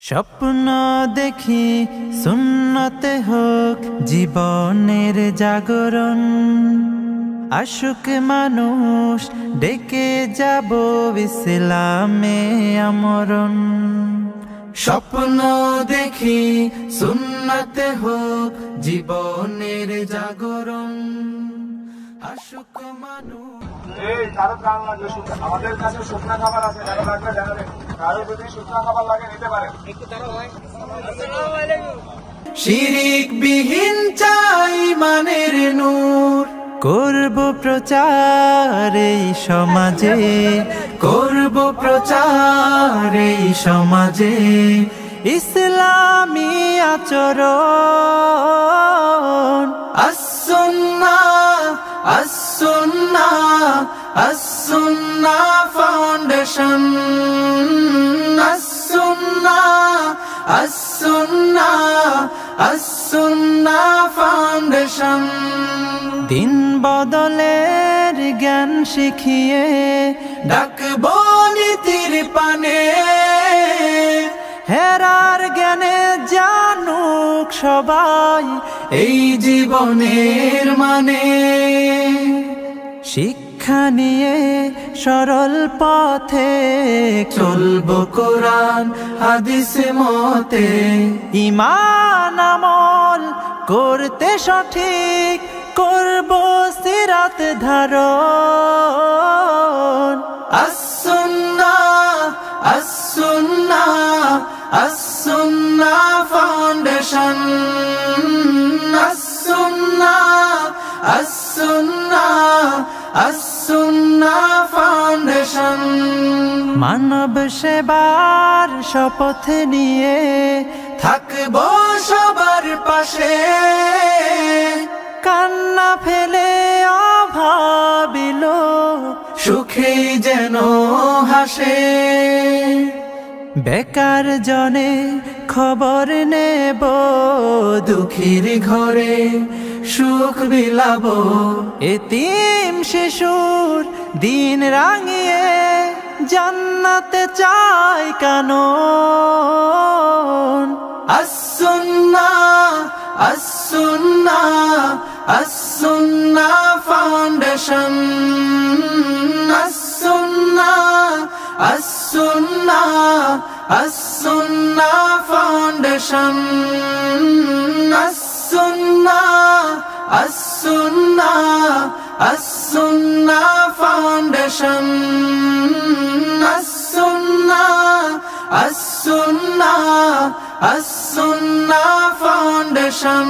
স্বপ্ন দেখি সুন্নতে হোক জীবনের জাগরণ, আশুক মানুষ ডেকে যাব ইসলামে আমরণ। স্বপ্ন দেখি সুন্নতে হোক জীবনের জাগরণ, আশুক মানুষ। এই কারো প্রাণ লাগবে, আমাদের কাছে শুকনা খাবার আছে, কারো লাগবে জানাবেন। কারো যদি শুকনা খাবার লাগে নিতে পারেন। শিরিক বিহীন চাই মানের নূর, করব প্রচার এই সমাজে, করব প্রচার এই সমাজে। ইসলামী আচরণ as-sunnah, as-sunnah, as-sunnah foundation, as-sunnah, as-sunnah, as-sunnah foundation। দিন বদলের জ্ঞান শিখিয়ে ডাকবো নীতির পানে, হেরার জ্ঞানে জানুক সবাই এই জীবনের মানে। শিক্ষা নিয়ে সরল পথে চলবো কোরআন হাদিস মতে, ঈমান আমল করতে সঠিক করব সিরাত ধারণ। as-sunnah, as-sunnah, as-sunnah foundation, as-sunnah, as-sunnah, as-sunnah foundation। মানব সেবার শপথ নিয়ে থাকবো সবার পাশে, কান্না ফেলে অভাবিল সুখে যেন হাসে। বেকার জনে খবর নেব, দুঃখীর ঘরে সুখ বিলাব, এতিম শিশুর দিন রাঙিয়ে জান্নাতে চাই কানন। as-sunnah, as-sunnah, as-sunnah foundation, as-sunnah, as-sunnah, as-sunnah foundation, as-sunnah, as-sunnah, as-sunnah foundation, as-sunnah, as-sunnah, as-sunnah foundation।